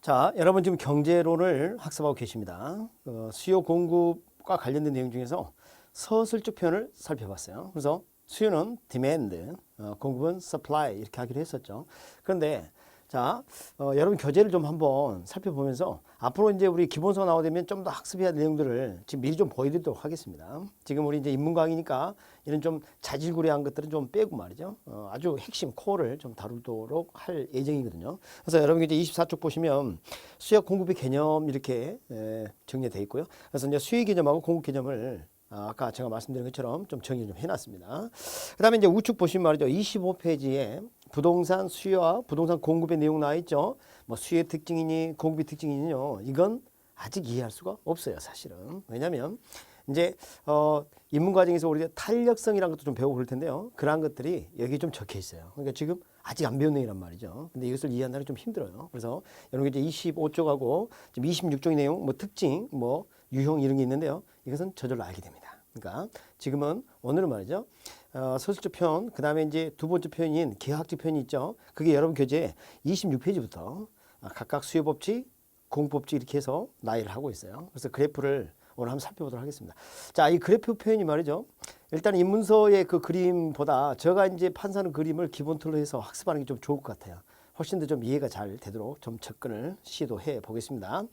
자, 여러분 지금 경제론을 학습하고 계십니다. 수요 공급과 관련된 내용 중에서 서술적 표현을 살펴봤어요. 그래서 수요는 demand, 공급은 supply 이렇게 하기로 했었죠. 그런데 자, 여러분 교재를 좀 한번 살펴보면서 앞으로 이제 우리 기본서 나오되면 좀 더 학습해야 할 내용들을 지금 미리 좀 보여드리도록 하겠습니다. 지금 우리 이제 인문과학이니까 이런 좀 자질구레한 것들은 좀 빼고 말이죠. 아주 핵심 코어를 좀 다루도록 할 예정이거든요. 그래서 여러분 이제 24쪽 보시면 수요 공급의 개념 이렇게 정리되어 있고요. 그래서 이제 수요 개념하고 공급 개념을 아까 제가 말씀드린 것처럼 좀 정리 좀 해놨습니다. 그 다음에 이제 우측 보시면 말이죠. 25페이지에 부동산 수요와 부동산 공급의 내용 나와 있죠. 뭐 수요의 특징이니 공급의 특징이니요. 이건 아직 이해할 수가 없어요, 사실은. 왜냐하면 이제 입문 과정에서 우리가 탄력성이라는 것도 좀 배우고 그럴 텐데요. 그러한 것들이 여기 좀 적혀 있어요. 그러니까 지금 아직 안 배운 내용이란 말이죠. 근데 이것을 이해한다는 게 좀 힘들어요. 그래서 여러분 이제 25쪽하고 지금 26쪽의 내용, 뭐 특징, 뭐 유형 이런 게 있는데요. 이것은 저절로 알게 됩니다. 그러니까 지금은 오늘은 말이죠. 서술적 표현, 그 다음에 이제 두 번째 표현인 계획학적 표현이 있죠. 그게 여러분 교재 26페이지부터 각각 수요법칙, 공법칙 이렇게 해서 나열을 하고 있어요. 그래서 그래프를 오늘 한번 살펴보도록 하겠습니다. 자, 이 그래프 표현이 말이죠. 일단 입문서의 그 그림보다 제가 이제 판사하는 그림을 기본 틀로 해서 학습하는 게 좀 좋을 것 같아요. 훨씬 더 좀 이해가 잘 되도록 좀 접근을 시도해 보겠습니다.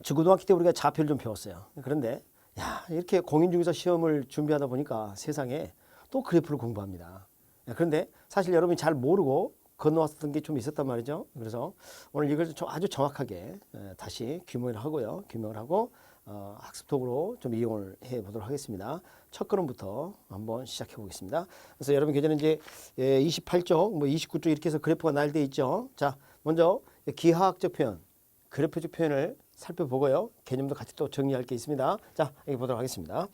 중고등학교 때 우리가 좌표를 좀 배웠어요. 그런데 야, 이렇게 공인중개사 시험을 준비하다 보니까 세상에 또 그래프를 공부합니다. 그런데 사실 여러분이 잘 모르고 건너왔던 게 좀 있었단 말이죠. 그래서 오늘 이걸 아주 정확하게 다시 규명을 하고요. 규명을 하고 학습톡으로 좀 이용을 해 보도록 하겠습니다. 첫 걸음부터 한번 시작해 보겠습니다. 그래서 여러분 교재는 이제 28쪽, 뭐 29쪽 이렇게 해서 그래프가 나열되어 있죠. 자, 먼저 기하학적 표현, 그래프적 표현을 살펴보고요. 개념도 같이 또 정리할 게 있습니다. 자, 여기 보도록 하겠습니다.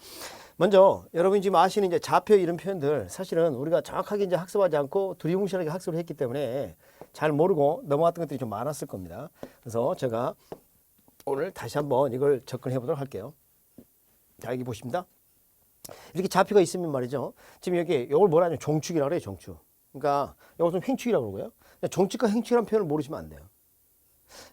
먼저 여러분이 지금 아시는 이제 좌표 이런 표현들 사실은 우리가 정확하게 이제 학습하지 않고 두리뭉실하게 학습을 했기 때문에 잘 모르고 넘어갔던 것들이 좀 많았을 겁니다. 그래서 제가 오늘 다시 한번 이걸 접근해 보도록 할게요. 자, 여기 보십니다. 이렇게 좌표가 있으면 말이죠. 지금 여기 이걸 뭐라 하냐면 종축이라고 그래요. 종축. 그러니까 이걸 좀 행축이라고 그러고요. 종축과 행축이라는 표현을 모르시면 안 돼요.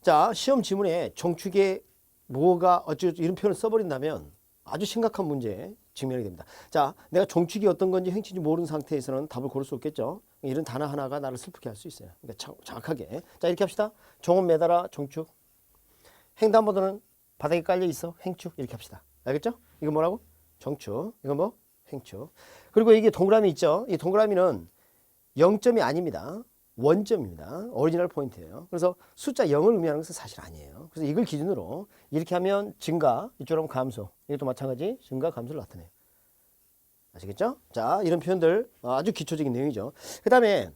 자, 시험 지문에 종축에 뭐가 어쩌고 이런 표현을 써버린다면 아주 심각한 문제에 직면이 됩니다. 자, 내가 종축이 어떤 건지 행축인지 모르는 상태에서는 답을 고를 수 없겠죠. 이런 단어 하나가 나를 슬프게 할 수 있어요. 그러니까 정확하게. 자, 이렇게 합시다. 종은 매달아 종축. 횡단보도는 바닥에 깔려 있어 행축. 이렇게 합시다. 알겠죠? 이거 뭐라고? 종축. 이거 뭐? 행축. 그리고 이게 동그라미 있죠. 이 동그라미는 0점이 아닙니다. 원점입니다. 오리지널 포인트예요. 그래서 숫자 0을 의미하는 것은 사실 아니에요. 그래서 이걸 기준으로 이렇게 하면 증가, 이쪽으로 하면 감소. 이것도 마찬가지 증가, 감소를 나타내요. 아시겠죠? 자, 이런 표현들 아주 기초적인 내용이죠. 그 다음에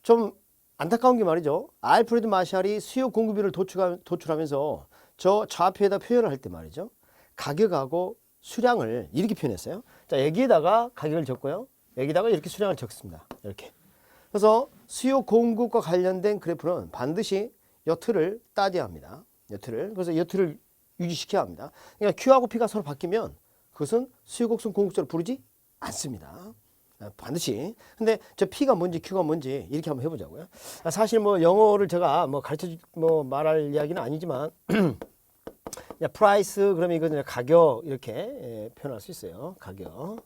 좀 안타까운 게 말이죠. 알프레드 마샬이 수요 공급비를 도출하면서 저 좌표에다 표현을 할 때 말이죠. 가격하고 수량을 이렇게 표현했어요. 자, 여기에다가 가격을 적고요. 여기다가 이렇게 수량을 적습니다. 이렇게. 그래서 수요 공급과 관련된 그래프는 반드시 이 틀을 따져야 합니다. 이 틀을. 그래서 이 틀을 유지시켜야 합니다. 그러니까 Q하고 P가 서로 바뀌면 그것은 수요 곡선 공급자로 부르지 않습니다. 반드시. 근데 저 P가 뭔지 Q가 뭔지 이렇게 한번 해보자고요. 사실 뭐 영어를 제가 뭐 말할 이야기는 아니지만 프라이스 그러면 이거는 가격 이렇게 표현할 수 있어요. 가격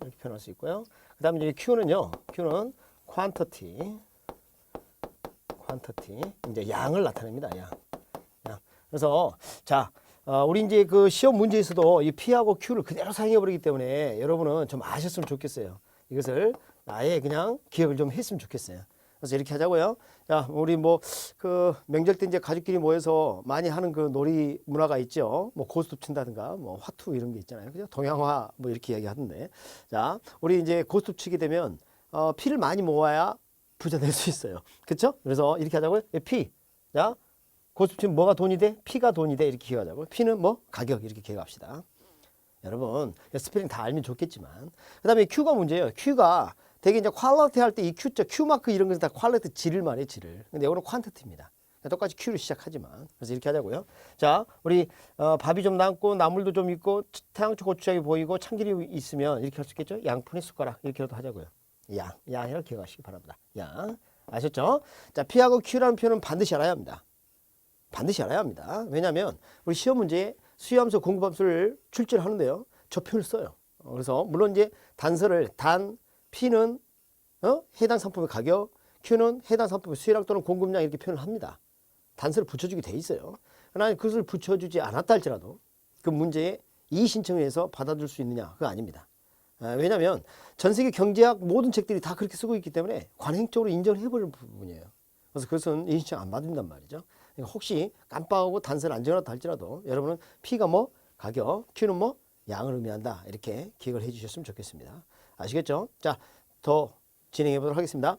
이렇게 표현할 수 있고요. 그 다음에 이제 Q는요. Q는 quantity 이제 양을 나타냅니다. 양. 그래서 자, 우리 이제 그 시험 문제에서도 이 P하고 Q를 그대로 사용해 버리기 때문에 여러분은 좀 아셨으면 좋겠어요. 이것을 아예 그냥 기억을 좀 했으면 좋겠어요. 그래서 이렇게 하자고요. 자, 우리 뭐 그 명절 때 이제 가족끼리 모여서 많이 하는 그 놀이 문화가 있죠. 뭐 고스톱 친다든가 뭐 화투 이런 게 있잖아요. 그죠? 동양화 뭐 이렇게 이야기하던데. 자, 우리 이제 고스톱 치게 되면 피를 많이 모아야 부자 될 수 있어요. 그렇죠? 그래서 이렇게 하자고요. 피. 자, 고스톱 치면 뭐가 돈이 돼? 피가 돈이 돼. 이렇게 기억하자고요. 피는 뭐? 가격 이렇게 기억합시다. 여러분, 스펠링 다 알면 좋겠지만. 그다음에 Q가 문제예요. Q가 되게 이제 퀄리티 할 때 이 Q자, Q마크 이런 것은 다 퀄리티 질을 말해요, 질을. 근데 이거는 퀀티티입니다. 똑같이 Q로 시작하지만. 그래서 이렇게 하자고요. 자, 우리 밥이 좀 남고 나물도 좀 있고 태양초 고추장이 보이고 참기름이 있으면 이렇게 할 수 있겠죠? 양푼의 숟가락 이렇게라도 하자고요. 양이라고 기억하시기 바랍니다. 양. 아셨죠? 자, P하고 Q라는 표현은 반드시 알아야 합니다. 반드시 알아야 합니다. 왜냐하면 우리 시험 문제에 수요함수, 공급함수를 출제하는데요. 저 표현을 써요. 그래서 물론 이제 단서를 P는 해당 상품의 가격, Q는 해당 상품의 수요량 또는 공급량 이렇게 표현을 합니다. 단서를 붙여주게 돼 있어요. 그러나 그것을 붙여주지 않았다 할지라도 그 문제에 이의 신청을 해서 받아줄 수 있느냐? 그거 아닙니다. 왜냐하면 전 세계 경제학 모든 책들이 다 그렇게 쓰고 있기 때문에 관행적으로 인정을 해버릴 부분이에요. 그래서 그것은 이의 신청 안 받는단 말이죠. 그러니까 혹시 깜빡하고 단서를 안 적어놨다 할지라도 여러분은 P가 뭐 가격, Q는 뭐 양을 의미한다. 이렇게 기억을 해 주셨으면 좋겠습니다. 아시겠죠? 자, 더 진행해 보도록 하겠습니다.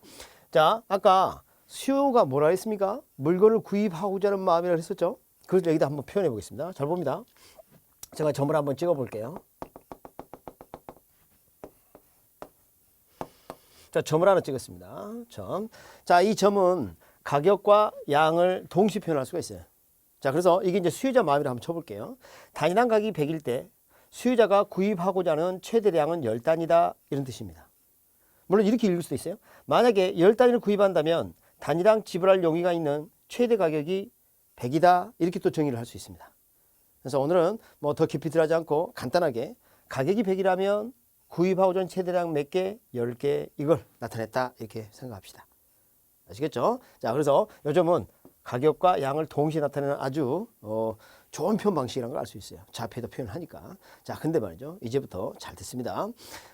자, 아까 수요가 뭐라 했습니까? 물건을 구입하고자 하는 마음이라고 했었죠? 그걸 여기다 한번 표현해 보겠습니다. 잘 봅니다. 제가 점을 한번 찍어 볼게요. 자, 점을 하나 찍었습니다. 점. 자, 이 점은 가격과 양을 동시에 표현할 수가 있어요. 자, 그래서 이게 이제 수요자 마음이라 한번 쳐볼게요. 단위당 가격이 100일 때 수요자가 구입하고자 하는 최대량은 10단이다. 이런 뜻입니다. 물론 이렇게 읽을 수도 있어요. 만약에 10단위를 구입한다면 단위당 지불할 용의가 있는 최대 가격이 100이다. 이렇게 또 정의를 할 수 있습니다. 그래서 오늘은 뭐 더 깊이 들어가지 않고 간단하게 가격이 100이라면 구입하고자 하는 최대량 몇 개? 10개 이걸 나타냈다. 이렇게 생각합시다. 아시겠죠? 자, 그래서 요즘은 가격과 양을 동시에 나타내는 아주 좋은 표현 방식이라는 걸 알 수 있어요. 좌표에도 표현을 하니까. 자, 근데 말이죠. 이제부터 잘 듣습니다.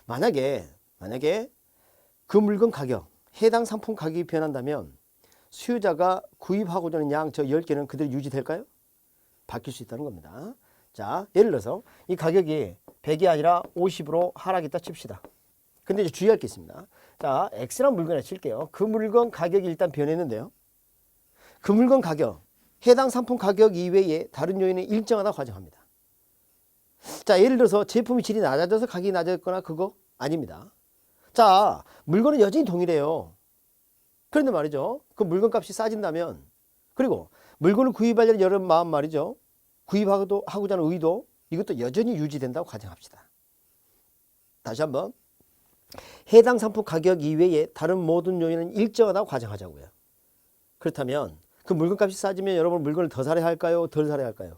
만약에 그 물건 가격, 해당 상품 가격이 변한다면 수요자가 구입하고자 하는 양 저 10개는 그대로 유지될까요? 바뀔 수 있다는 겁니다. 자, 예를 들어서 이 가격이 100이 아니라 50으로 하락했다 칩시다. 근데 이제 주의할 게 있습니다. 자, X라는 물건에 칠게요. 그 물건 가격이 일단 변했는데요. 그 물건 가격, 해당 상품 가격 이외에 다른 요인은 일정하다 가정합니다. 자, 예를 들어서 제품의 질이 낮아져서 가격이 낮아졌거나 그거 아닙니다. 자, 물건은 여전히 동일해요. 그런데 말이죠. 그 물건 값이 싸진다면, 그리고 물건을 구입하려는 여러 마음 말이죠. 구입하고자 하는 의도, 이것도 여전히 유지된다고 가정합시다. 다시 한번. 해당 상품 가격 이외에 다른 모든 요인은 일정하다고 가정하자고요. 그렇다면 그 물건값이 싸지면 여러분 물건을 더 사야 할까요? 덜 사야 할까요?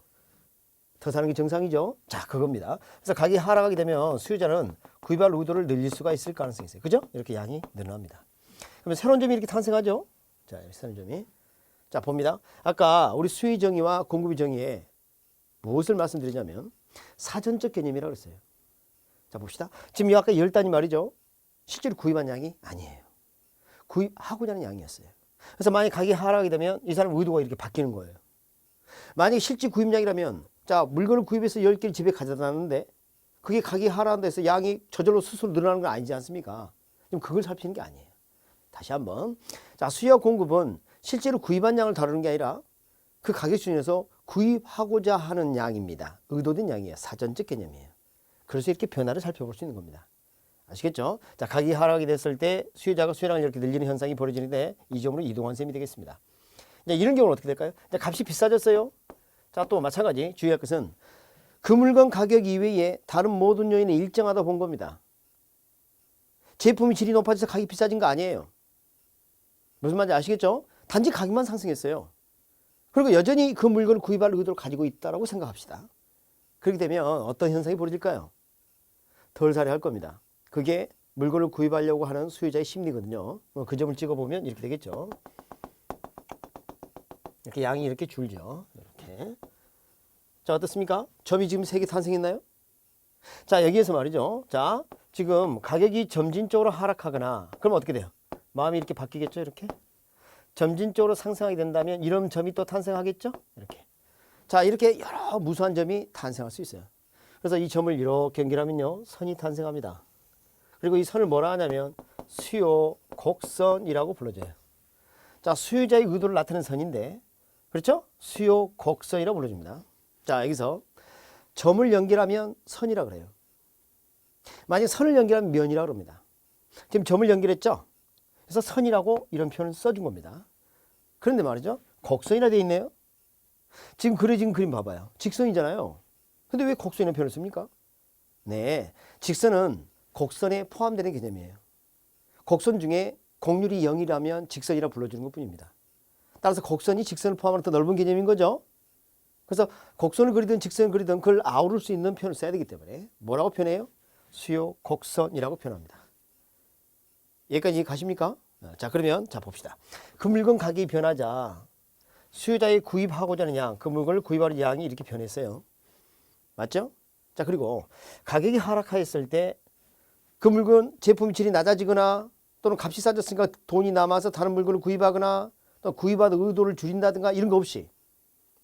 더 사는 게 정상이죠. 자, 그겁니다. 그래서 가격이 하락하게 되면 수요자는 구입할 의도를 늘릴 수가 있을 가능성이 있어요. 그죠? 이렇게 양이 늘어납니다. 그러면 새로운 점이 이렇게 탄생하죠. 자, 새로운 점이. 자, 봅니다. 아까 우리 수요 정의와 공급의 정의에 무엇을 말씀드리냐면 사전적 개념이라고 했어요. 자, 봅시다. 지금 아까 10단위 말이죠. 실제로 구입한 양이 아니에요. 구입하고자 하는 양이었어요. 그래서 만약 가격이 하락하게 되면 이 사람 의도가 이렇게 바뀌는 거예요. 만약에 실제 구입량이라면 자, 물건을 구입해서 10개를 집에 가져다 놨는데 그게 가격이 하락한다 해서 양이 저절로 스스로 늘어나는 건 아니지 않습니까? 그럼 그걸 살피는 게 아니에요. 다시 한번. 자, 수요와 공급은 실제로 구입한 양을 다루는 게 아니라 그 가격 중에서 구입하고자 하는 양입니다. 의도된 양이에요. 사전적 개념이에요. 그래서 이렇게 변화를 살펴볼 수 있는 겁니다. 아시겠죠? 자, 가격이 하락이 됐을 때 수요자가 수요량을 이렇게 늘리는 현상이 벌어지는데 이 점으로 이동한 셈이 되겠습니다. 이제 이런 경우는 어떻게 될까요? 이제 값이 비싸졌어요. 자, 또 마찬가지 주의할 것은 그 물건 가격 이외에 다른 모든 요인은 일정하다 본 겁니다. 제품의 질이 높아져서 가격이 비싸진 거 아니에요. 무슨 말인지 아시겠죠? 단지 가격만 상승했어요. 그리고 여전히 그 물건을 구입할 의도를 가지고 있다고 생각합시다. 그렇게 되면 어떤 현상이 벌어질까요? 덜 사려 할 겁니다. 그게 물건을 구입하려고 하는 수요자의 심리거든요. 그 점을 찍어보면 이렇게 되겠죠. 이렇게 양이 이렇게 줄죠. 이렇게. 자, 어떻습니까? 점이 지금 3개 탄생했나요? 자, 여기에서 말이죠. 자, 지금 가격이 점진적으로 하락하거나 그러면 어떻게 돼요? 마음이 이렇게 바뀌겠죠. 이렇게. 점진적으로 상승하게 된다면 이런 점이 또 탄생하겠죠. 이렇게. 자, 이렇게 여러 무수한 점이 탄생할 수 있어요. 그래서 이 점을 이렇게 연결하면요. 선이 탄생합니다. 그리고 이 선을 뭐라 하냐면 수요 곡선이라고 불러줘요. 자, 수요자의 의도를 나타내는 선인데, 그렇죠? 수요 곡선이라고 불러줍니다. 자, 여기서 점을 연결하면 선이라고 그래요. 만약 선을 연결하면 면이라고 합니다. 지금 점을 연결했죠? 그래서 선이라고 이런 표현을 써준 겁니다. 그런데 말이죠. 곡선이라 되어 있네요. 지금 그려진 그림 봐봐요. 직선이잖아요. 근데 왜 곡선이라는 표현을 씁니까? 네, 직선은 곡선에 포함되는 개념이에요. 곡선 중에 곡률이 0이라면 직선이라 불러주는 것뿐입니다. 따라서 곡선이 직선을 포함하는 더 넓은 개념인 거죠. 그래서 곡선을 그리든 직선을 그리든 그걸 아우를 수 있는 표현을 써야 되기 때문에 뭐라고 표현해요? 수요 곡선이라고 표현합니다. 여기까지 가십니까? 자, 그러면 자 봅시다. 그 물건 가격이 변하자 수요자의 구입하고자 하는 양, 그 물건을 구입하는 양이 이렇게 변했어요. 맞죠? 자, 그리고 가격이 하락하였을 때 그 물건 제품 질이 낮아지거나 또는 값이 싸졌으니까 돈이 남아서 다른 물건을 구입하거나 또 구입하는 의도를 줄인다든가 이런 거 없이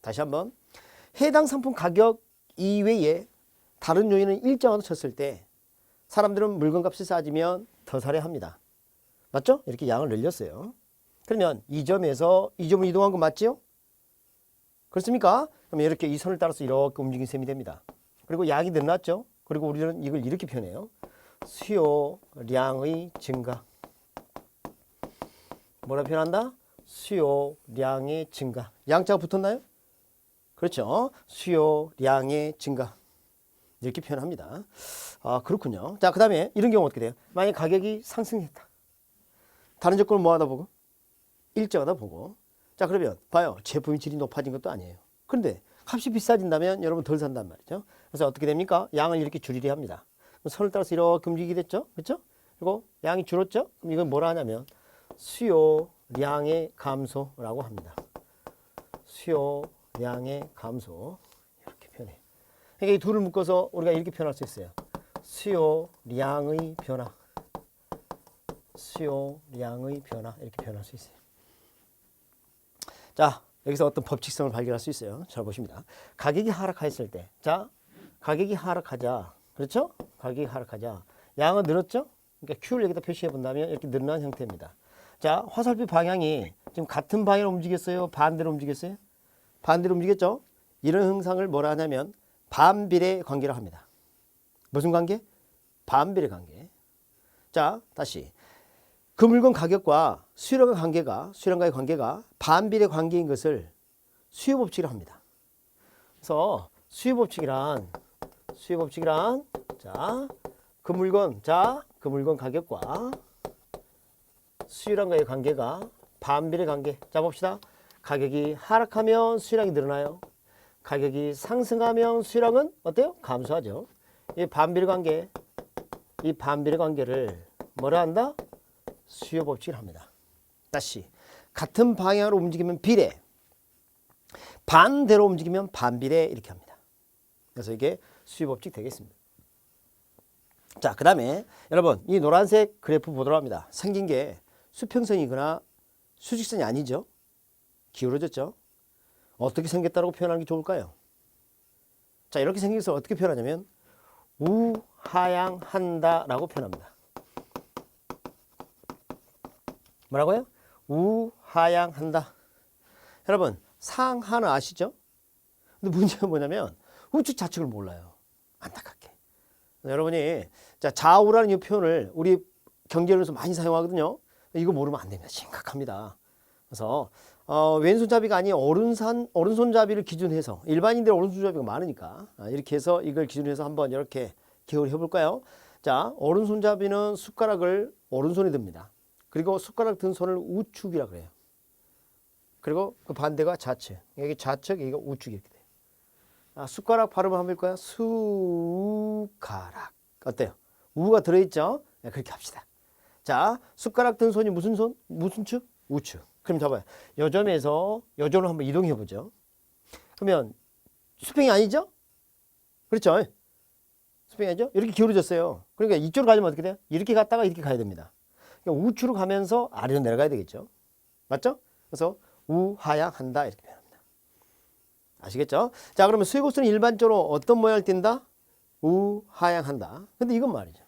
다시 한번 해당 상품 가격 이외에 다른 요인은 일정하다 쳤을 때 사람들은 물건값이 싸지면 더 사려 합니다. 맞죠? 이렇게 양을 늘렸어요. 그러면 이 점에서 이 점을 이동한 거 맞지요? 그렇습니까? 그러면 이렇게 이 선을 따라서 이렇게 움직인 셈이 됩니다. 그리고 양이 늘어났죠? 그리고 우리는 이걸 이렇게 표현해요. 수요량의 증가. 뭐라 표현한다? 수요량의 증가. 양자가 붙었나요? 그렇죠. 수요량의 증가. 이렇게 표현합니다. 아, 그렇군요. 자, 그 다음에 이런 경우 어떻게 돼요? 만약 가격이 상승했다. 다른 조건을 뭐하다 보고? 일정하다 보고. 자, 그러면 봐요. 제품의 질이 높아진 것도 아니에요. 그런데 값이 비싸진다면 여러분 덜 산단 말이죠. 그래서 어떻게 됩니까? 양을 이렇게 줄이려 합니다. 선을 따라서 이렇게 움직이게 됐죠. 그렇죠? 그리고 양이 줄었죠? 그럼 이건 뭐라 하냐면 수요량의 감소라고 합니다. 수요량의 감소. 이렇게 표현해요. 그러니까 이 둘을 묶어서 우리가 이렇게 표현할 수 있어요. 수요량의 변화. 수요량의 변화. 이렇게 표현할 수 있어요. 자, 여기서 어떤 법칙성을 발견할 수 있어요. 잘 보십니다. 가격이 하락했을 때, 자, 가격이 하락하자, 그렇죠? 가격이 하락하자, 양은 늘었죠? 그러니까 Q를 여기다 표시해 본다면 이렇게 늘어난 형태입니다. 자, 화살표 방향이 지금 같은 방향으로 움직였어요? 반대로 움직였어요? 반대로 움직였죠? 이런 현상을 뭐라 하냐면 반비례 관계라고 합니다. 무슨 관계? 반비례 관계. 자, 다시. 그 물건 가격과 수요량과의 관계가 반비례 관계인 것을 수요법칙이라고 합니다. 그래서 수요법칙이란 자, 그 물건 가격과 수요량과의 관계가 반비례 관계. 자, 봅시다. 가격이 하락하면 수요량이 늘어나요. 가격이 상승하면 수요량은 어때요? 감소하죠. 이 반비례 관계를 뭐라 한다? 수요법칙을 합니다. 다시 같은 방향으로 움직이면 비례, 반대로 움직이면 반비례 이렇게 합니다. 그래서 이게 수요법칙 되겠습니다. 자, 그 다음에 여러분 이 노란색 그래프 보도록 합니다. 생긴 게 수평선이거나 수직선이 아니죠. 기울어졌죠. 어떻게 생겼다고 표현하는 게 좋을까요? 자, 이렇게 생겨서 어떻게 표현하냐면 우하향한다라고 표현합니다. 뭐라고요? 우하향한다. 여러분 상하는 아시죠? 근데 문제가 뭐냐면 우측 좌측을 몰라요. 안타깝게. 여러분이 자, 좌우라는 이 표현을 우리 경제론에서 많이 사용하거든요. 이거 모르면 안 됩니다. 심각합니다. 그래서 왼손잡이가 아닌 오른손잡이를 기준으로 해서 일반인들 오른손잡이가 많으니까 이렇게 해서 이걸 기준으로 해서 한번 이렇게 기억을 해볼까요? 자, 오른손잡이는 숟가락을 오른손에 듭니다. 그리고 숟가락 든 손을 우측이라 그래요. 그리고 그 반대가 좌측. 여기 좌측, 여기가 우측 이렇게 돼요. 숟가락 발음 한번 해볼까요? 숟가락. 어때요? 우가 들어있죠? 네, 그렇게 합시다. 자, 숟가락 든 손이 무슨 손? 무슨 축? 우측. 그럼 잡아요. 요 점에서 요 점으로 한번 이동해 보죠. 그러면 수평이 아니죠? 그렇죠? 수평이 아니죠? 이렇게 기울어졌어요. 그러니까 이쪽으로 가려면 어떻게 돼요? 이렇게 갔다가 이렇게 가야 됩니다. 그러니까 우측으로 가면서 아래로 내려가야 되겠죠. 맞죠? 그래서 우하향한다 이렇게 표현합니다. 아시겠죠? 자, 그러면 수요곡선은 일반적으로 어떤 모양을 띈다? 우하향한다. 근데 이건 말이죠.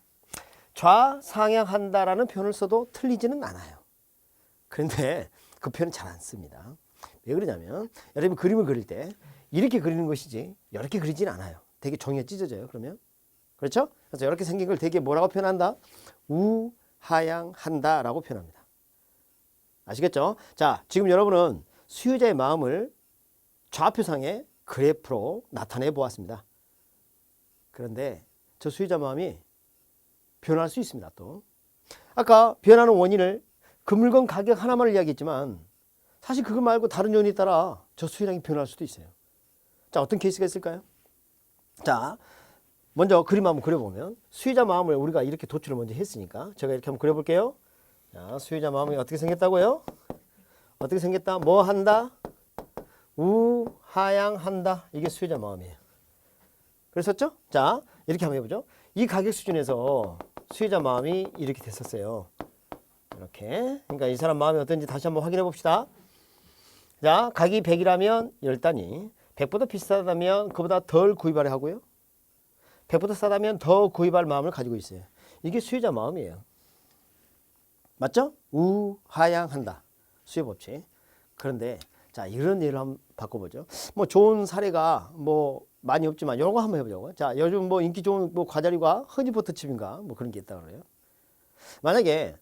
좌상향한다라는 표현을 써도 틀리지는 않아요. 그런데 그 표현은 잘 안 씁니다. 왜 그러냐면 여러분 그림을 그릴 때 이렇게 그리는 것이지 이렇게 그리진 않아요. 되게 종이가 찢어져요. 그러면 그렇죠? 그래서 이렇게 생긴 걸 되게 뭐라고 표현한다? 우하향한다라고 표현합니다. 아시겠죠? 자, 지금 여러분은 수요자의 마음을 좌표상의 그래프로 나타내 보았습니다. 그런데 저 수요자 마음이 변할 수 있습니다. 또 아까 변하는 원인을 그 물건 가격 하나만을 이야기했지만 사실 그거 말고 다른 요인에 따라 저 수요량이 변할 수도 있어요. 자, 어떤 케이스가 있을까요? 자, 먼저 그림 한번 그려보면 수요자 마음을 우리가 이렇게 도출을 먼저 했으니까 제가 이렇게 한번 그려볼게요. 자, 수요자 마음이 어떻게 생겼다고요? 어떻게 생겼다? 뭐 한다? 우하향한다. 이게 수요자 마음이에요. 그랬었죠? 자, 이렇게 한번 해보죠. 이 가격 수준에서 수요자 마음이 이렇게 됐었어요. 이렇게. 그러니까 이 사람 마음이 어떤지 다시 한번 확인해 봅시다. 자, 가격이 100이라면 10단위. 100보다 비싸다면 그보다 덜 구입하려 하고요. 100보다 싸다면 더 구입할 마음을 가지고 있어요. 이게 수요자 마음이에요. 맞죠? 우하향한다. 수요 법칙. 그런데 자, 이런 예를 한번 바꿔보죠. 뭐 좋은 사례가 뭐 많이 없지만 이런 거 한번 해보자고요. 자, 요즘 뭐 인기 좋은 뭐 과자류가 허니버터칩인가 뭐 그런 게 있다 그래요. 만약에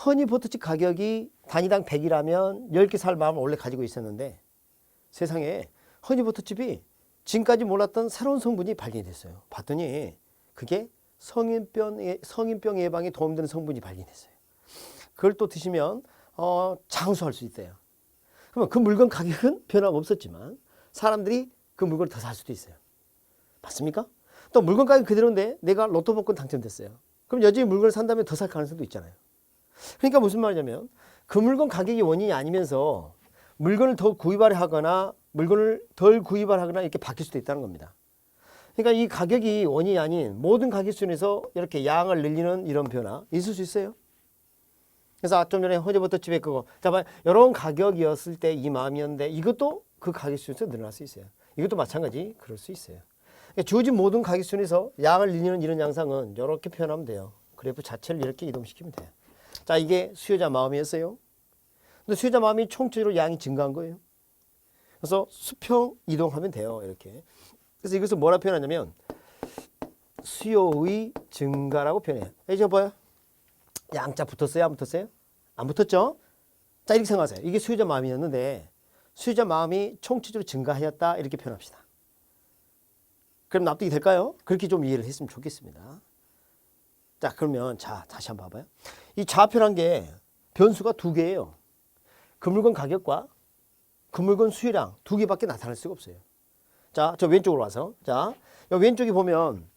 허니버터칩 가격이 단위당 100이라면 10개 살 마음을 원래 가지고 있었는데 세상에 허니버터칩이 지금까지 몰랐던 새로운 성분이 발견이 됐어요. 봤더니 그게 성인병 예방에 도움되는 성분이 발견됐어요. 그걸 또 드시면 장수할 수 있대요. 그러면 그 물건 가격은 변함없었지만 사람들이 그 물건을 더 살 수도 있어요. 맞습니까? 또 물건 가격 그대로인데 내가 로또 복권 당첨됐어요. 그럼 여전히 물건을 산다면 더 살 가능성도 있잖아요. 그러니까 무슨 말이냐면 그 물건 가격이 원인이 아니면서 물건을 더 구입하려 하거나 물건을 덜 구입을 하거나 이렇게 바뀔 수도 있다는 겁니다. 그러니까 이 가격이 원인이 아닌 모든 가격 순에서 이렇게 양을 늘리는 이런 변화 있을 수 있어요. 그래서 좀 전에 허니버터칩에 그거 자, 이런 가격이었을 때 이 마음이었는데 이것도 그 가격 순에서 늘어날 수 있어요. 이것도 마찬가지 그럴 수 있어요. 그러니까 주어진 모든 가격 순에서 양을 늘리는 이런 양상은 이렇게 표현하면 돼요. 그래프 자체를 이렇게 이동시키면 돼요. 자, 이게 수요자 마음이었어요. 근데 수요자 마음이 총체적으로 양이 증가한 거예요. 그래서 수평 이동하면 돼요. 이렇게. 그래서 이것을 뭐라 표현하냐면 수요의 증가라고 표현해요. 이제 봐요. 양자 붙었어요? 안 붙었어요? 안 붙었죠? 자, 이렇게 생각하세요. 이게 수요자 마음이었는데 수요자 마음이 총체적으로 증가하였다. 이렇게 표현합시다. 그럼 납득이 될까요? 그렇게 좀 이해를 했으면 좋겠습니다. 자, 그러면 자, 다시 한번 봐봐요. 이 좌표란 게 변수가 두 개예요. 그 물건 가격과 그 물건 수요량 두 개밖에 나타날 수가 없어요. 자, 저 왼쪽으로 와서 자, 요 왼쪽에 보면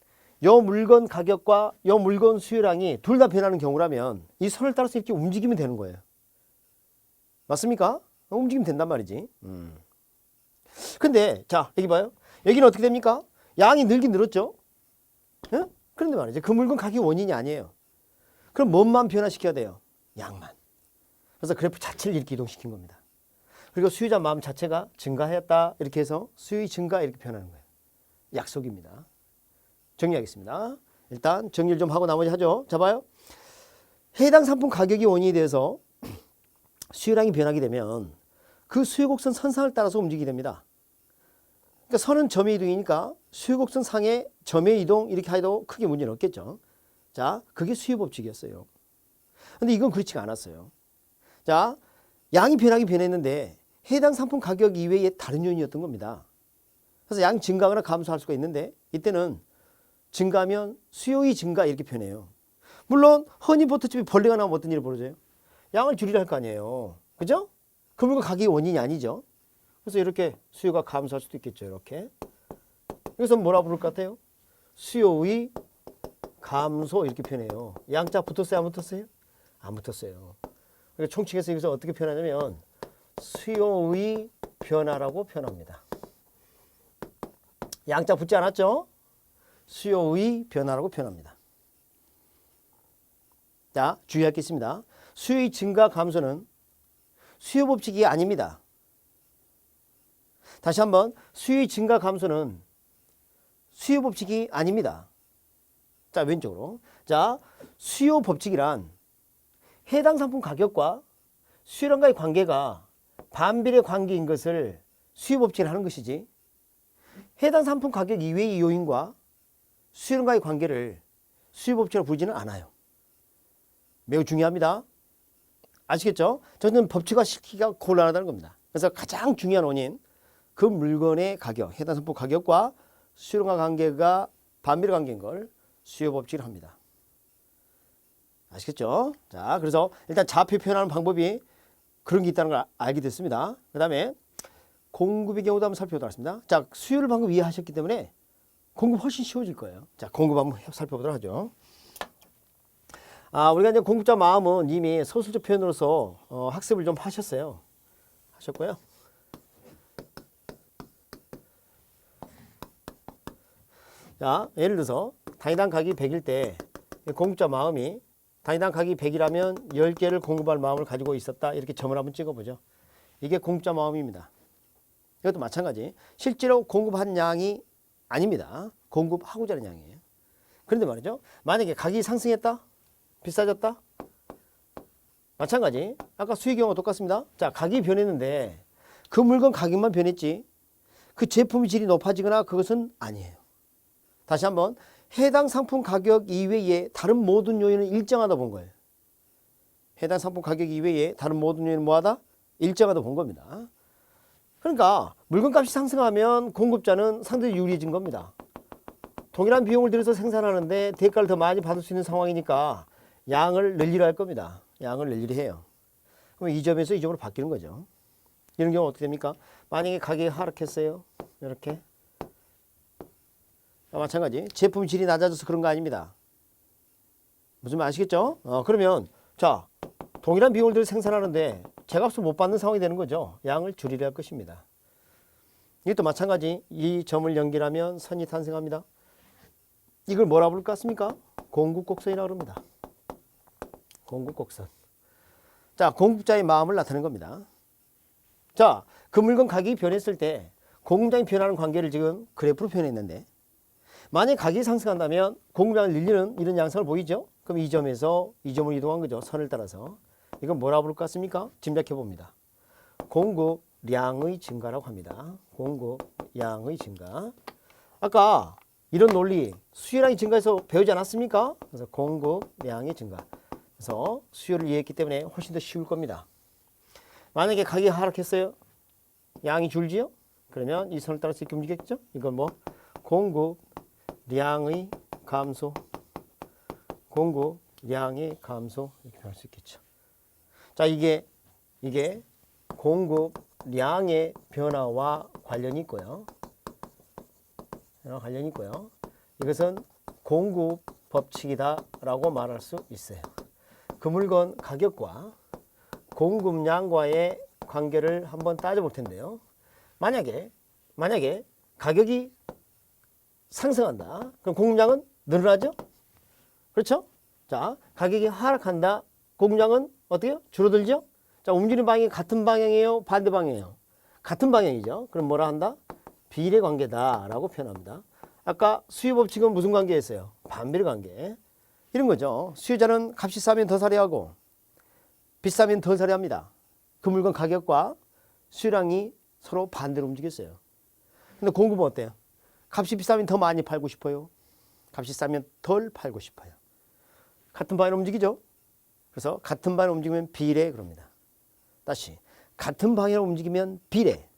요 물건 가격과 요 물건 수요량이 둘 다 변하는 경우라면 이 선을 따라서 이렇게 움직이면 되는 거예요. 맞습니까? 움직이면 된단 말이지. 근데 자, 여기 봐요. 여기는 어떻게 됩니까? 양이 늘긴 늘었죠. 예? 그런데 말이죠. 그 물건 가격이 원인이 아니에요. 그럼 뭔만 변화시켜야 돼요? 양만. 그래서 그래프 자체를 이렇게 이동시킨 겁니다. 그리고 수요자 마음 자체가 증가하였다. 이렇게 해서 수요의 증가 이렇게 표현하는 거예요. 약속입니다. 정리하겠습니다. 일단 정리를 좀 하고 나머지 하죠. 자, 봐요. 해당 상품 가격이 원인이 돼서 수요량이 변하게 되면 그 수요곡선 선상을 따라서 움직이게 됩니다. 그러니까 선은 점의 이동이니까 수요곡선 상의 점의 이동 이렇게 해도 크게 문제는 없겠죠. 자, 그게 수요 법칙이었어요. 근데 이건 그렇지가 않았어요. 자, 양이 변하긴 변했는데 해당 상품 가격 이외에 다른 요인이었던 겁니다. 그래서 양이 증가하거나 감소할 수가 있는데 이때는 증가하면 수요의 증가 이렇게 표현해요. 물론 허니버터칩이 벌레가 나오면 어떤 일이 벌어져요? 양을 줄이려 할 거 아니에요. 그죠? 그 물건 가격이 원인이 아니죠. 그래서 이렇게 수요가 감소할 수도 있겠죠. 이렇게. 그래서 뭐라 부를 것 같아요? 수요의 감소 이렇게 표현해요. 양자 붙었어요? 안 붙었어요? 안 붙었어요. 그러니까 총칙에서 여기서 어떻게 표현하냐면 수요의 변화라고 표현합니다. 양자 붙지 않았죠? 수요의 변화라고 표현합니다. 자, 주의할 게 있습니다. 수요의 증가 감소는 수요 법칙이 아닙니다. 다시 한번 수요의 증가 감소는 수요 법칙이 아닙니다. 자, 왼쪽으로. 자, 수요 법칙이란 해당 상품 가격과 수요량과의 관계가 반비례 관계인 것을 수요 법칙을 하는 것이지 해당 상품 가격 이외의 요인과 수요량과의 관계를 수요 법칙으로 부르지는 않아요. 매우 중요합니다. 아시겠죠? 저는 법칙화 시키기가 곤란하다는 겁니다. 그래서 가장 중요한 원인 그 물건의 가격, 해당 상품 가격과 수요량과 관계가 반비례 관계인 걸 수요 법칙을 합니다. 아시겠죠? 자, 그래서 일단 좌표 표현하는 방법이 그런 게 있다는 걸 알게 됐습니다. 그 다음에 공급의 경우도 한번 살펴보도록 하겠습니다. 자, 수요를 방금 이해하셨기 때문에 공급 훨씬 쉬워질 거예요. 자, 공급 한번 살펴보도록 하죠. 우리가 이제 공급자 마음은 이미 서술적 표현으로서 학습을 좀 하셨어요. 하셨고요. 자, 예를 들어서 단위당 가격이 100일 때 공급자 마음이 단위당 가격이 100이라면 10개를 공급할 마음을 가지고 있었다. 이렇게 점을 한번 찍어보죠. 이게 공급자 마음입니다. 이것도 마찬가지. 실제로 공급한 양이 아닙니다. 공급하고자 하는 양이에요. 그런데 말이죠. 만약에 가격이 상승했다? 비싸졌다? 마찬가지. 아까 수의 경우가 똑같습니다. 자, 가격이 변했는데 그 물건 가격만 변했지 그 제품의 질이 높아지거나 그것은 아니에요. 다시 한번 해당 상품 가격 이외에 다른 모든 요인은 일정하다 본 거예요. 해당 상품 가격 이외에 다른 모든 요인은 뭐하다? 일정하다 본 겁니다. 그러니까 물건값이 상승하면 공급자는 상당히 유리해진 겁니다. 동일한 비용을 들여서 생산하는데 대가를 더 많이 받을 수 있는 상황이니까 양을 늘리려 할 겁니다. 양을 늘리려 해요. 그럼 이 점에서 이 점으로 바뀌는 거죠. 이런 경우 어떻게 됩니까? 만약에 가격이 하락했어요. 이렇게. 마찬가지. 제품 질이 낮아져서 그런 거 아닙니다. 무슨 말 아시겠죠? 그러면 자, 동일한 비용을 들여 생산하는데 제값을 못 받는 상황이 되는 거죠. 양을 줄이려 할 것입니다. 이것도 마찬가지. 이 점을 연결하면 선이 탄생합니다. 이걸 뭐라 부를 것 같습니까? 공급곡선이라고 합니다. 공급곡선. 자, 공급자의 마음을 나타내는 겁니다. 자, 그 물건 가격이 변했을 때 공급량이 변하는 관계를 지금 그래프로 표현했는데 만약 가격이 상승한다면 공급량을 늘리는 이런 양상을 보이죠? 그럼 이 점에서 이 점으로 이동한 거죠. 선을 따라서. 이건 뭐라 부를 것 같습니까? 짐작해 봅니다. 공급량의 증가라고 합니다. 공급량의 증가. 아까 이런 논리 수요량이 증가해서 배우지 않았습니까? 그래서 공급량의 증가. 그래서 수요를 이해했기 때문에 훨씬 더 쉬울 겁니다. 만약에 가격이 하락했어요. 양이 줄지요? 그러면 이 선을 따라서 이렇게 움직였죠? 이건 뭐 공급량의 감소. 공급량의 감소 이렇게 할 수 있겠죠. 자, 이게 공급량의 변화와 관련이 있고요. 관련이 있고요. 이것은 공급 법칙이다라고 말할 수 있어요. 그 물건 가격과 공급량과의 관계를 한번 따져볼 텐데요. 만약에 가격이 상승한다. 그럼 공급량은 늘어나죠? 그렇죠? 자, 가격이 하락한다. 공급량은 어때요? 줄어들죠? 자, 움직이는 방향이 같은 방향이에요? 반대 방향이에요? 같은 방향이죠. 그럼 뭐라 한다? 비례 관계다라고 표현합니다. 아까 수요 법칙은 무슨 관계였어요? 반비례 관계. 이런 거죠. 수요자는 값이 싸면 더 사려하고 비싸면 덜 사려합니다. 그 물건 가격과 수요량이 서로 반대로 움직였어요. 근데 공급은 어때요? 값이 비싸면 더 많이 팔고 싶어요. 값이 싸면 덜 팔고 싶어요. 같은 방향으로 움직이죠. 그래서 같은 방향으로 움직이면 비례 그럽니다. 다시 같은 방향으로 움직이면 비례.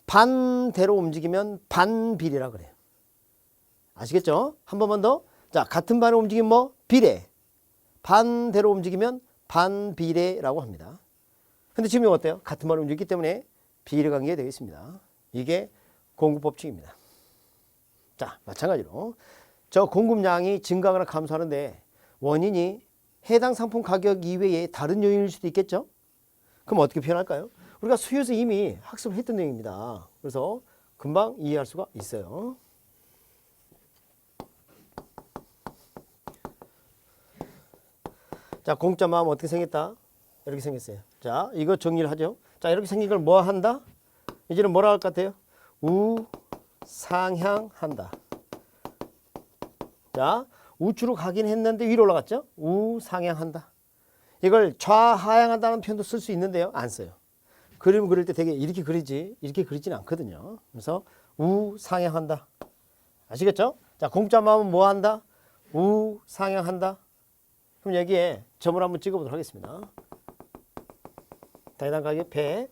반대로 움직이면 반비례라 그래요. 아시겠죠? 한 번만 더. 자, 같은 방향으로 움직이면 뭐? 비례. 반대로 움직이면 반비례라고 합니다. 근데 지금 어때요? 같은 방향으로 움직이기 때문에 비례 관계가 되겠습니다. 이게 공급법칙입니다. 자, 마찬가지로 저 공급량이 증가하거나 감소하는데 원인이 해당 상품 가격 이외에 다른 요인일 수도 있겠죠? 그럼 어떻게 표현할까요? 우리가 수요에서 이미 학습을 했던 내용입니다. 그래서 금방 이해할 수가 있어요. 자, 공급자 마음 어떻게 생겼다? 이렇게 생겼어요. 자, 이거 정리를 하죠. 자, 이렇게 생긴 걸 뭐 한다? 이제는 뭐라 할 것 같아요? 우상향한다. 자, 우측으로 가긴 했는데 위로 올라갔죠? 우상향한다. 이걸 좌하향한다는 표현도 쓸 수 있는데요. 안 써요. 그림 그릴 때 되게 이렇게 그리지, 이렇게 그리지는 않거든요. 그래서 우상향한다. 아시겠죠? 자, 공급자 마음은 뭐 한다? 우상향한다. 그럼 여기에 점을 한번 찍어보도록 하겠습니다. 단위당 가격 100,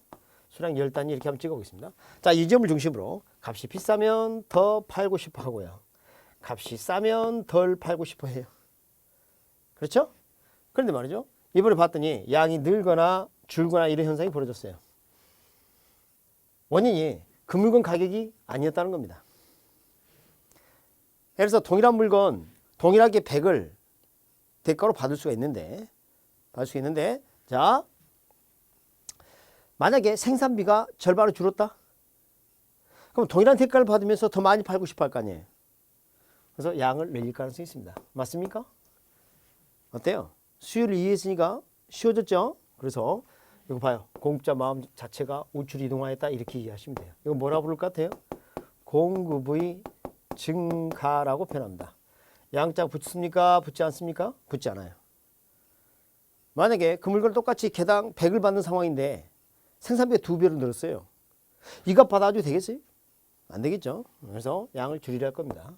수량 10단위 이렇게 한번 찍어보겠습니다. 자, 이 점을 중심으로 값이 비싸면 더 팔고 싶어 하고요. 값이 싸면 덜 팔고 싶어 해요. 그렇죠? 그런데 말이죠. 이번에 봤더니 양이 늘거나 줄거나 이런 현상이 벌어졌어요. 원인이 그 물건 가격이 아니었다는 겁니다. 예를 들어서 동일한 물건, 동일하게 100을 대가로 받을 수가 있는데, 자, 만약에 생산비가 절반으로 줄었다? 그럼 동일한 대가를 받으면서 더 많이 팔고 싶어 할 거 아니에요. 그래서 양을 늘릴 가능성이 있습니다. 맞습니까? 어때요? 수요를 이해했으니까 쉬워졌죠? 그래서 이거 봐요. 공급자 마음 자체가 우출 이동하였다 이렇게 이해하시면 돼요. 이거 뭐라 부를 것 같아요? 공급의 증가라고 표현합니다. 양자 붙습니까? 붙지 않습니까? 붙지 않아요. 만약에 그 물건을 똑같이 개당 100을 받는 상황인데 생산비가 2배로 늘었어요. 이 값 받아줘도 되겠어요? 안 되겠죠. 그래서 양을 줄이려 할 겁니다.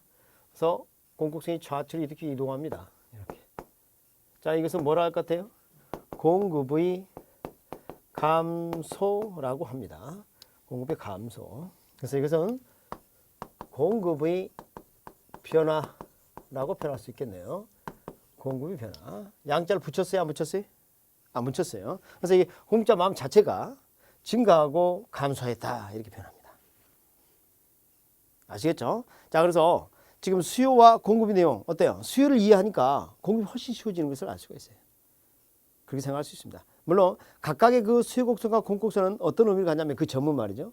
그래서 공급성이 좌측으로 이렇게 이동합니다. 이렇게. 자, 이것은 뭐라 할 것 같아요? 공급의 감소라고 합니다. 공급의 감소. 그래서 이것은 공급의 변화라고 표현할 수 있겠네요. 공급의 변화. 양자를 붙였어요? 안 붙였어요? 안 붙였어요. 그래서 이 공급자 마음 자체가 증가하고 감소했다 이렇게 표현합니다. 아시겠죠? 자, 그래서 지금 수요와 공급의 내용 어때요? 수요를 이해하니까 공급이 훨씬 쉬워지는 것을 알 수가 있어요. 그렇게 생각할 수 있습니다. 물론 각각의 그 수요 곡선과 공급 곡선은 어떤 의미를 갖냐면 그 전문 말이죠.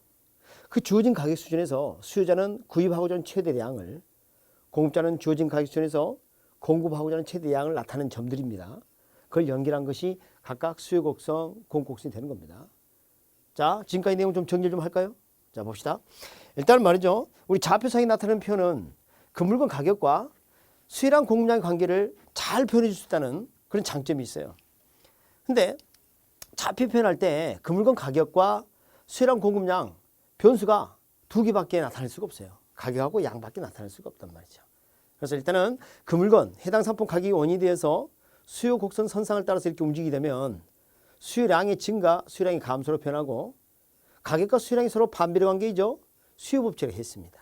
그 주어진 가격 수준에서 수요자는 구입하고자 하는 최대량을, 공급자는 주어진 가격 수준에서 공급하고자 하는 최대량을 나타내는 점들입니다. 그걸 연결한 것이 각각 수요 곡선, 공급 곡선이 되는 겁니다. 자, 지금까지 내용 좀 정리 좀 할까요? 자, 봅시다. 일단 말이죠. 우리 좌표상에 나타나는 표현은 그 물건 가격과 수요량 공급량의 관계를 잘 표현해 줄 수 있다는 그런 장점이 있어요. 근데 좌표 표현할 때 그 물건 가격과 수요량 공급량 변수가 2개밖에 나타낼 수가 없어요. 가격하고 양밖에 나타낼 수가 없단 말이죠. 그래서 일단은 그 물건 해당 상품 가격이 원인이 되어서 수요 곡선 선상을 따라서 이렇게 움직이게 되면 수요량의 증가, 수요량의 감소로 변하고 가격과 수요량이 서로 반비례 관계이죠. 수요 법칙을 했습니다.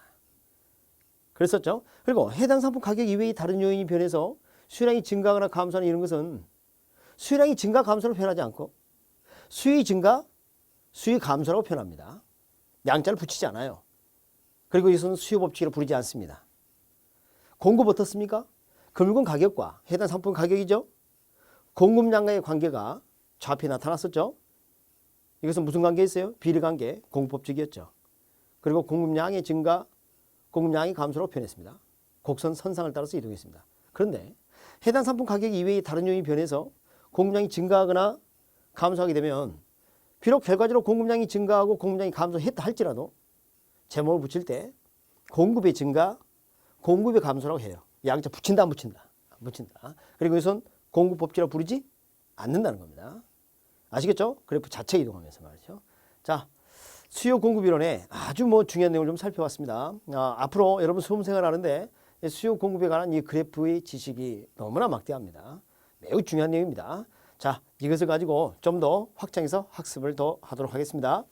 그랬었죠. 그리고 해당 상품 가격 이외의 다른 요인이 변해서 수요량이 증가하거나 감소하는 이런 것은 수요량이 증가, 감소로 변하지 않고 수요의 증가, 수요의 감소라고 표현합니다. 양자를 붙이지 않아요. 그리고 이것은 수요 법칙을 부르지 않습니다. 공급 어떻습니까? 그 물건 가격과 해당 상품 가격이죠. 공급량과의 관계가 좌표에 나타났었죠. 이것은 무슨 관계였어요? 비례관계, 공급법칙이었죠. 그리고 공급량의 증가, 공급량의 감소로 표현했습니다. 곡선 선상을 따라서 이동했습니다. 그런데 해당 상품 가격 이외의 다른 요인이 변해서 공급량이 증가하거나 감소하게 되면 비록 결과적으로 공급량이 증가하고 공급량이 감소했다 할지라도 제목을 붙일 때 공급의 증가, 공급의 감소라고 해요. 양자 붙인다 안 붙인다? 안 붙인다. 그리고 이것은 공급법칙이라고 부르지 않는다는 겁니다. 아시겠죠? 그래프 자체 이동하면서 말이죠. 자, 수요 공급 이론의 아주 중요한 내용을 좀 살펴봤습니다. 앞으로 여러분 수험 생활하는데 수요 공급에 관한 이 그래프의 지식이 너무나 막대합니다. 매우 중요한 내용입니다. 자, 이것을 가지고 좀 더 확장해서 학습을 더 하도록 하겠습니다.